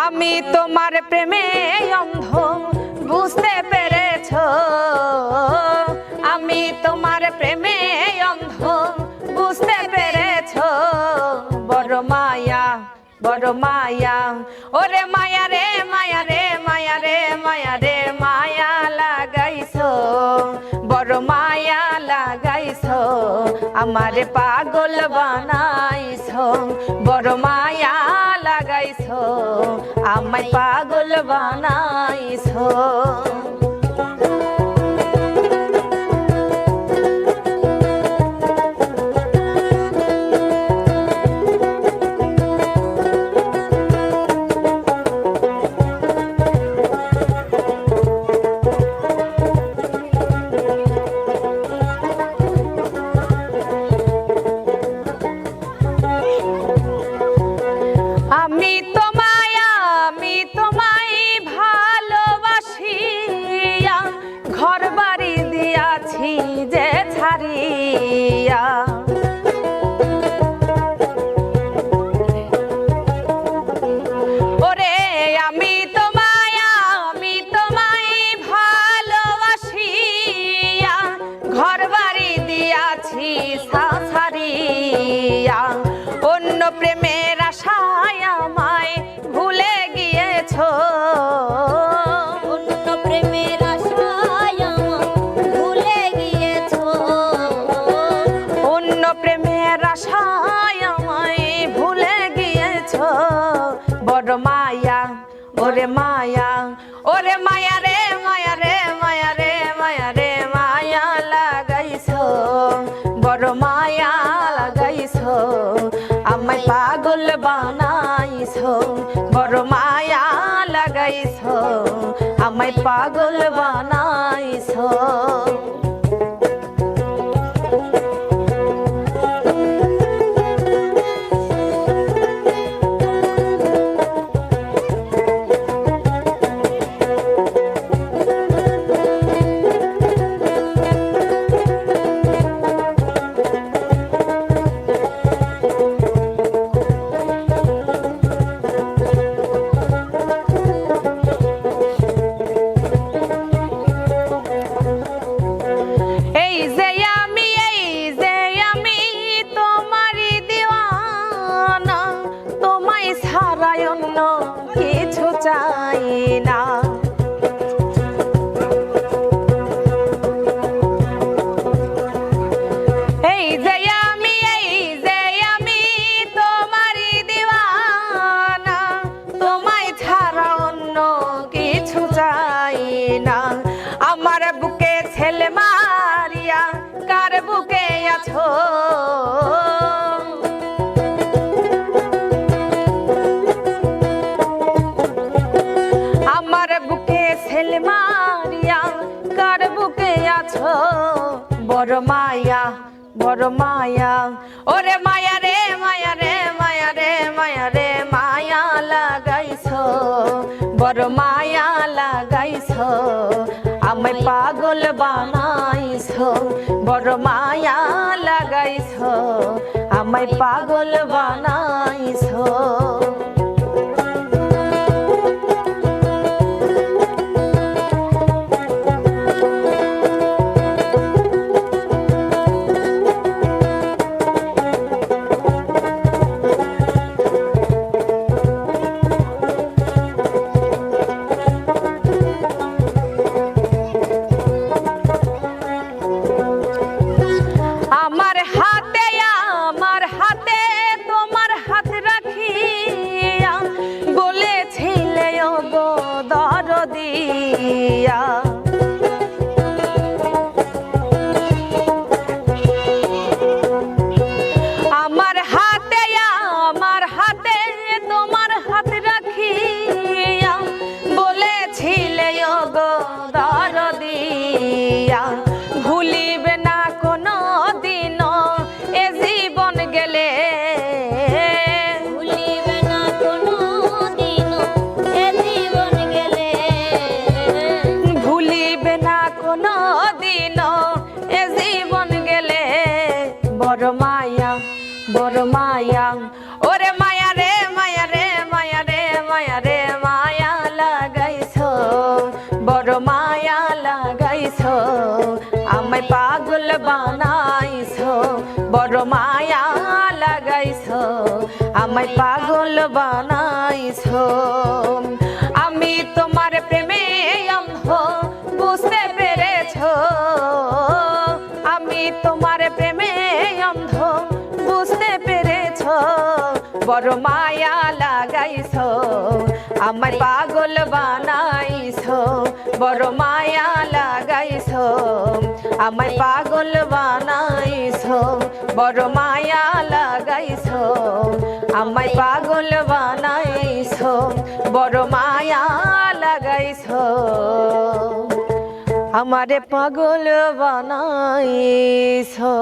আমি তোমার প্রেমে অন্ধ বুঝতে পেরেছো, আমি তোমার প্রেমে অন্ধ বুঝতে পেরেছো। বড় মায়া বড় মায়া, ওরে মায়া রে মায়া রে মায়া রে মায়া রে মায়া লাগাইছো, বড় মায়া লাগাইছো, আমারে পাগল বানাইছো, বড় মায়া লাগাইছো, আমায় পাগল বানাইছো। আমি তোমায় ভালোবাসিয়া ঘর বাড়ি দিয়াছি যে ছাড়িয়া, ওরে আমি তোমায় ভালোবাসিয়া ঘর বাড়ি দিয়াছি ছাড়িয়া, অন্য প্রেমের আশায় আমায় ভুলে গিয়েছো, অন্য প্রেমের আশায় আমায় ভুলে গিয়েছো, অন্য প্রেমের আশায় আমায় ভুলে গিয়েছো। বড় মায়া ওরে মায়া, ওরে মায়া রে মায়া রে মায়া রে মায়া রে মায়া লাগাইছো, বড় মায়া লাগাইছো, আমায় পাগল বানাইছো, বড় মায়া লাগাইছো, আমায় পাগল বানাইছো। এই যে আমি তোমারই দিওয়ানা, তোমায় ছাড়া অন্য কিছু চাই না, এই যে আমি তোমারই দিওয়ানা, তোমায় ছাড়া অন্য কিছু চাই না। আমার বুকে ছেলে মারিয়া কার বুকে আছো, আমার বুকে ছেলে মারিয়া কার বুকে আছো, বড় মায়া বড় মায়া, ওরে মায়া রে মায়া রে মায়া রে মায়া রে মায়া লাগাইছো, বড় মায়া লাগাইছো, আমায় পাগল বানাইছো, বড় মায়া লাগাইছো, আমায় পাগল বানাইছো। আমার হাতে তোমার হাত রাখিয়া বলেছিলে ও গো দরদিয়া, আমার হাতে তোমার হাত রাখিয়া বলেছিলে ও গো দরদিয়া, ভুলিবে না কোনো দিন এ জীবন গেলে, ভুলিবে না কোনো দিন এ জীবন গেলে, ভুলিবে না কোনো দিন এ জীবন গেলে। বড় মায়া বড় মায়া, ওরে মায়া রে মায়া রে মায়া রে মায়া রে পাগল বানাইছো আমি তোমার প্রেমে অন্ধ বুঝতে পেরেছো আমি তোমার প্রেমে অন্ধ বুঝতে পেরেছো বড় মায়া লাগাইছো আমায় পাগল বানাইছো বড় মায়া লাগাইছো আমায় পাগল বানাইছো বড় মায়া লাগাইছো আমায় পাগল বানাইছো বড় মায়া লাগাইছো আমারে পাগল বানাইছো।